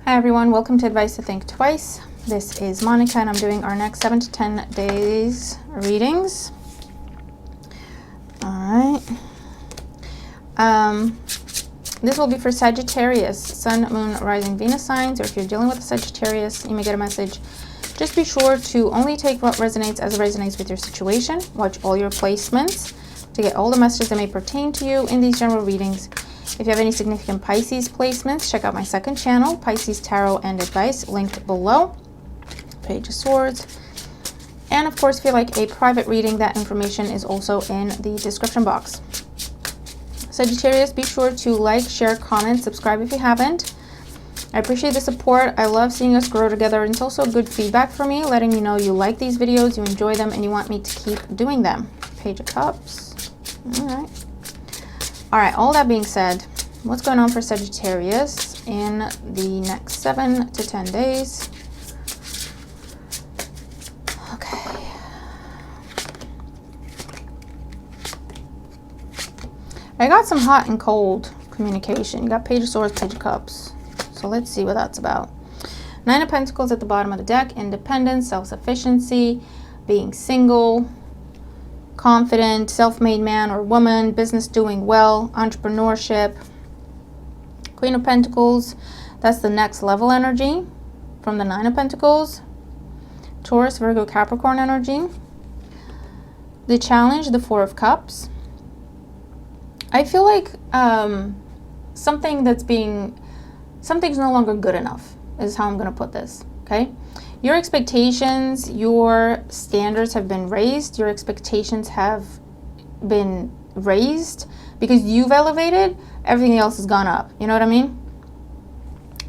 Hi everyone, welcome to Advice to Think Twice. This is Monica and I'm doing our next 7 to 10 days readings. Alright. This will be for Sagittarius, Sun, Moon, Rising, Venus signs, or if you're dealing with a Sagittarius, you may get a message. Just be sure to only take what resonates as it resonates with your situation. Watch all your placements to get all the messages that may pertain to you in these general readings. If you have any significant Pisces placements, check out my second channel, Pisces Tarot and Advice, linked below. Page of Swords. And of course, if you like a private reading, that information is also in the description box. Sagittarius, be sure to like, share, comment, subscribe if you haven't. I appreciate the support. I love seeing us grow together. And it's also good feedback for me, letting me know you like these videos, you enjoy them, and you want me to keep doing them. Page of Cups. All right, all that being said, what's going on for Sagittarius in the next 7 to 10 days? Okay. I got some hot and cold communication. You got Page of Swords, Page of Cups. So let's see what that's about. Nine of Pentacles at the bottom of the deck. Independence, self-sufficiency, being single, confident, self-made man or woman, business doing well, entrepreneurship. Queen of Pentacles, that's the next level energy from the Nine of Pentacles. Taurus, Virgo, Capricorn energy. The challenge, the Four of Cups. I feel like something's no longer good enough is how I'm going to put this, okay? Your expectations, your standards have been raised. Your expectations have been raised because you've elevated. Everything else has gone up. You know what I mean?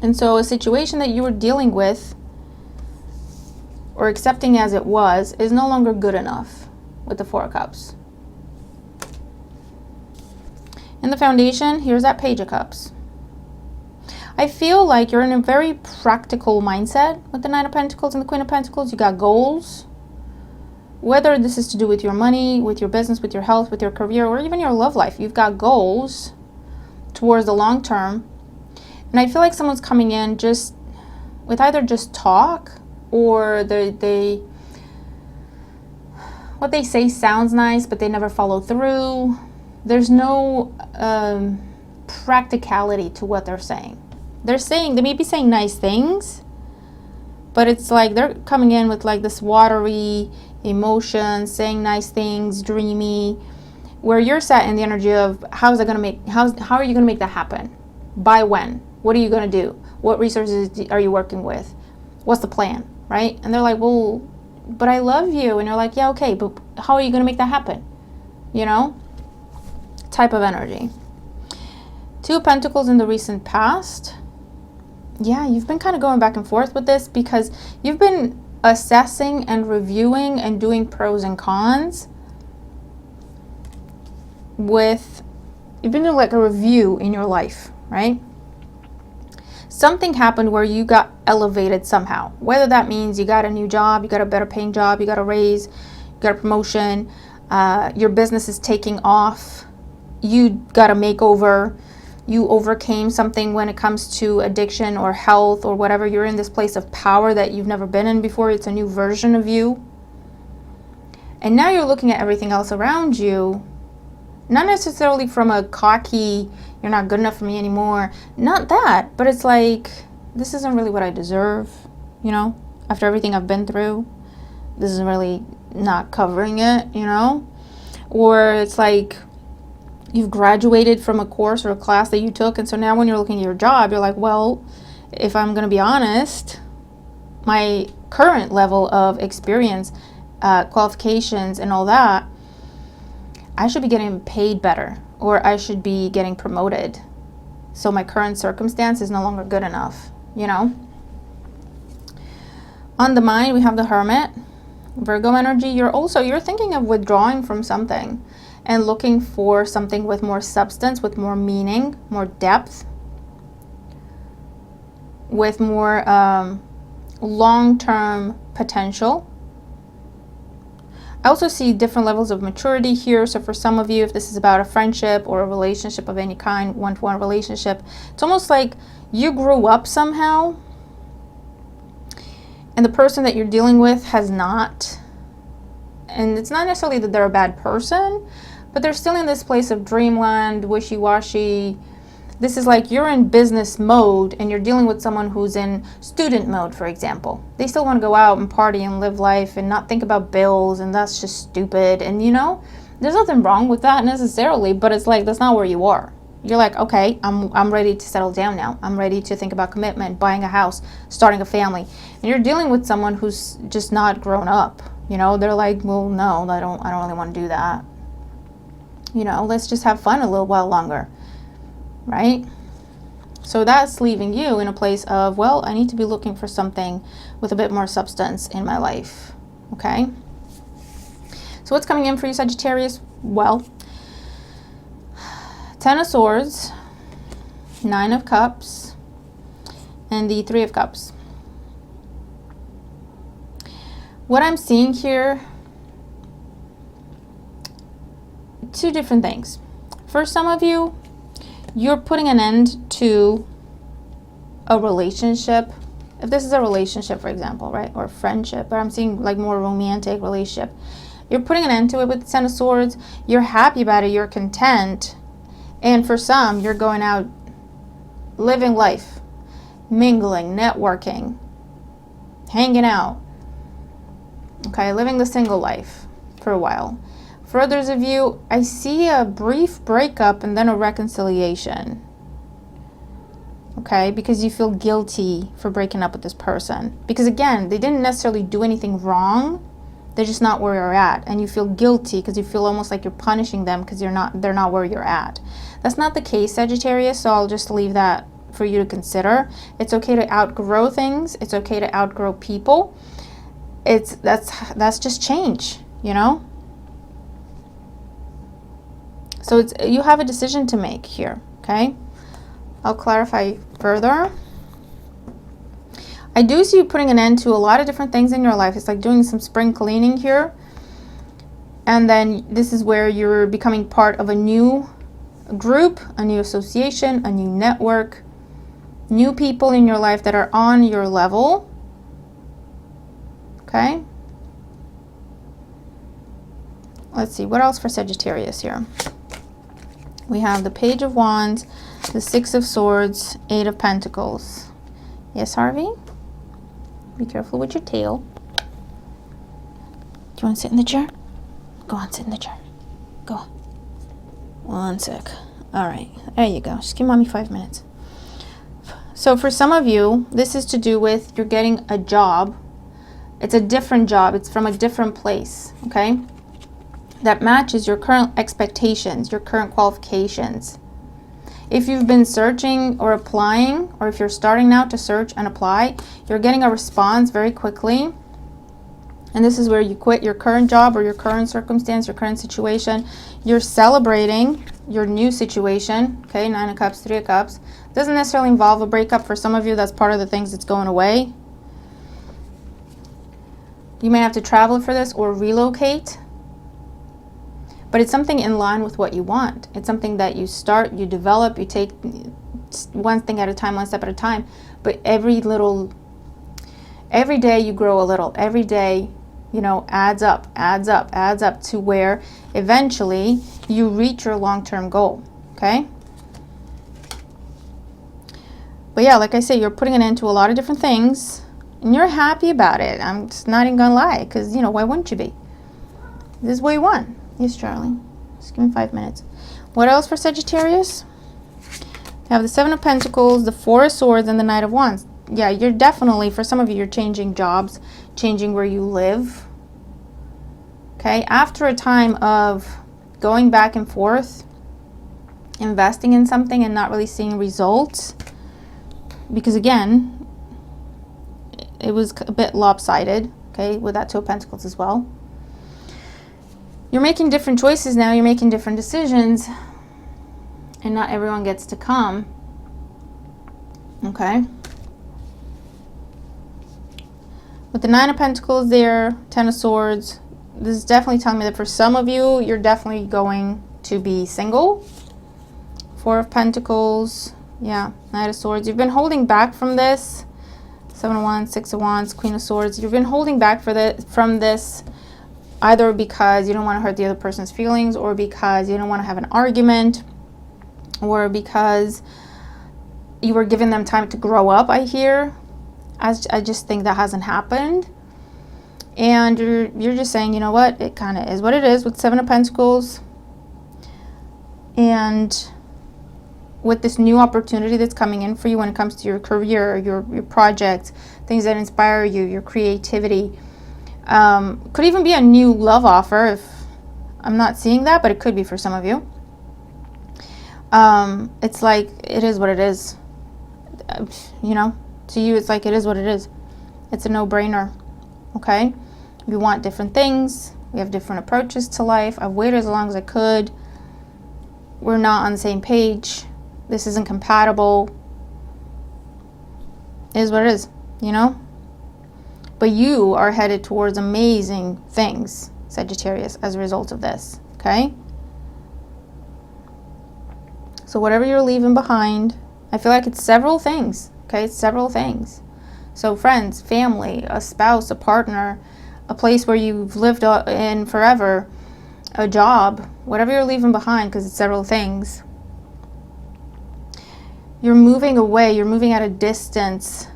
And so a situation that you were dealing with or accepting as it was is no longer good enough with the Four of Cups. In the foundation, here's that Page of Cups. I feel like you're in a very practical mindset with the Nine of Pentacles and the Queen of Pentacles. You got goals. Whether this is to do with your money, with your business, with your health, with your career, or even your love life. You've got goals towards the long term. And I feel like someone's coming in just with either just talk or what they say sounds nice, but they never follow through. There's no practicality to what they're saying. They may be saying nice things, but it's like they're coming in with like this watery emotion, saying nice things, dreamy, where you're set in the energy of how are you going to make that happen? By when? What are you going to do? What resources are you working with? What's the plan, right? And they're like, well, but I love you. And you're like, yeah, okay, but how are you going to make that happen? You know? Type of energy. Two of Pentacles in the recent past. Yeah, you've been kind of going back and forth with this because you've been assessing and reviewing and doing pros and cons you've been doing like a review in your life, right? Something happened where you got elevated somehow, whether that means you got a new job, you got a better paying job, you got a raise, you got a promotion, your business is taking off, you got a makeover, you overcame something when it comes to addiction or health or whatever. You're in this place of power that you've never been in before. It's a new version of you. And now you're looking at everything else around you, not necessarily from a cocky, you're not good enough for me anymore. Not that, but it's like, this isn't really what I deserve, you know? After everything I've been through, this is really not covering it, you know? Or it's like, you've graduated from a course or a class that you took, and so now when you're looking at your job, you're like, well, if I'm going to be honest, my current level of experience, qualifications, and all that, I should be getting paid better, or I should be getting promoted. So my current circumstance is no longer good enough, you know? On the mind, we have the Hermit, Virgo energy. You're thinking of withdrawing from something and looking for something with more substance, with more meaning, more depth, with more long-term potential. I also see different levels of maturity here. So for some of you, if this is about a friendship or a relationship of any kind, one-to-one relationship, it's almost like you grew up somehow and the person that you're dealing with has not. And it's not necessarily that they're a bad person, but they're still in this place of dreamland, wishy-washy. This is like you're in business mode and you're dealing with someone who's in student mode, for example. They still want to go out and party and live life and not think about bills, and that's just stupid. And you know, there's nothing wrong with that necessarily, but it's like that's not where you are. You're like, okay, I'm ready to settle down now. I'm ready to think about commitment, buying a house, starting a family. And you're dealing with someone who's just not grown up. You know, they're like, well, no, I don't really want to do that. You know, let's just have fun a little while longer. Right? So that's leaving you in a place of, well, I need to be looking for something with a bit more substance in my life. Okay? So what's coming in for you, Sagittarius? Well, 10 of Swords, 9 of Cups, and the 3 of Cups. What I'm seeing here, two different things. For some of you, you're putting an end to a relationship. If this is a relationship, for example, right? Or friendship, but I'm seeing like more romantic relationship. You're putting an end to it with the 10 of Swords. You're happy about it. You're content. And for some, you're going out, living life, mingling, networking, hanging out. Okay, living the single life for a while. For others of you, I see a brief breakup and then a reconciliation. Okay, because you feel guilty for breaking up with this person. Because again, they didn't necessarily do anything wrong. They're just not where you're at. And you feel guilty because you feel almost like you're punishing them because they're not where you're at. That's not the case, Sagittarius, so I'll just leave that for you to consider. It's okay to outgrow things. It's okay to outgrow people. That's just change, you know? So you have a decision to make here, okay? I'll clarify further. I do see you putting an end to a lot of different things in your life. It's like doing some spring cleaning here. And then this is where you're becoming part of a new group, a new association, a new network, new people in your life that are on your level. Okay? Let's see, what else for Sagittarius here? We have the Page of Wands, the 6 of Swords, 8 of Pentacles. Yes, Harvey? Be careful with your tail. Do you want to sit in the chair? Go on, sit in the chair. Go on. 1 sec. All right, there you go. Just give mommy 5 minutes. So for some of you, this is to do with you're getting a job. It's a different job. It's from a different place, okay? That matches your current expectations, your current qualifications. If you've been searching or applying, or if you're starting now to search and apply, you're getting a response very quickly. And this is where you quit your current job or your current circumstance, your current situation. You're celebrating your new situation. Okay, 9 of Cups, 3 of Cups. Doesn't necessarily involve a breakup. For some of you, that's part of the things that's going away. You may have to travel for this or relocate. But it's something in line with what you want. It's something that you start, you develop, you take one thing at a time, one step at a time. But every day you grow a little. Every day, you know, adds up to where eventually you reach your long-term goal, okay? But yeah, like I say, you're putting an end to a lot of different things and you're happy about it. I'm just not even gonna lie, because, you know, why wouldn't you be? This is what you want. Yes, Charlie. Just give me 5 minutes. What else for Sagittarius? You have the 7 of Pentacles, the 4 of Swords, and the Knight of Wands. Yeah, you're definitely, for some of you, you're changing jobs, changing where you live. Okay, after a time of going back and forth, investing in something and not really seeing results, because again, it was a bit lopsided, okay, with that 2 of Pentacles as well. You're making different choices now, you're making different decisions, and not everyone gets to come, okay? With the 9 of Pentacles there, 10 of Swords, this is definitely telling me that for some of you, you're definitely going to be single. 4 of Pentacles, yeah, Knight of Swords. You've been holding back from this. Seven of Wands, Six of Wands, Queen of Swords. You've been holding back from this, either because you don't want to hurt the other person's feelings, or because you don't want to have an argument, or because you were giving them time to grow up, I hear. I just think that hasn't happened. And you're just saying, you know what, it kind of is what it is with Seven of Pentacles. And with this new opportunity that's coming in for you when it comes to your career, your projects, things that inspire you, your creativity. Could even be a new love offer. If I'm not seeing that, but it could be for some of you. It's like, it is what it is. You know, to you, it's like, it is what it is. It's a no-brainer. Okay? We want different things. We have different approaches to life. I've waited as long as I could. We're not on the same page. This isn't compatible. It is what it is, you know? But you are headed towards amazing things, Sagittarius, as a result of this, okay? So whatever you're leaving behind, I feel like it's several things, okay? It's several things. So friends, family, a spouse, a partner, a place where you've lived in forever, a job, whatever you're leaving behind, because it's several things. You're moving away, you're moving at a distance,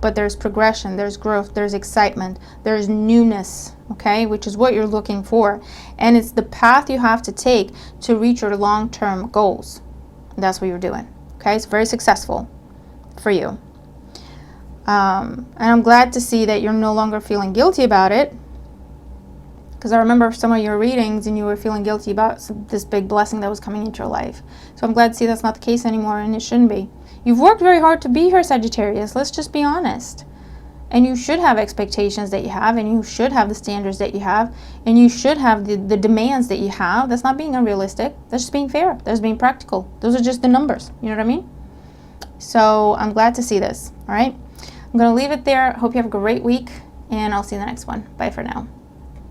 but there's progression, there's growth, there's excitement, there's newness, okay, which is what you're looking for. And it's the path you have to take to reach your long-term goals. That's what you're doing, okay? It's very successful for you. And I'm glad to see that you're no longer feeling guilty about it, because I remember some of your readings and you were feeling guilty about this big blessing that was coming into your life. So I'm glad to see that's not the case anymore, and it shouldn't be. You've worked very hard to be here, Sagittarius. Let's just be honest. And you should have expectations that you have, and you should have the standards that you have, and you should have the demands that you have. That's not being unrealistic. That's just being fair. That's being practical. Those are just the numbers. You know what I mean? So I'm glad to see this. All right? I'm going to leave it there. Hope you have a great week, and I'll see you in the next one. Bye for now.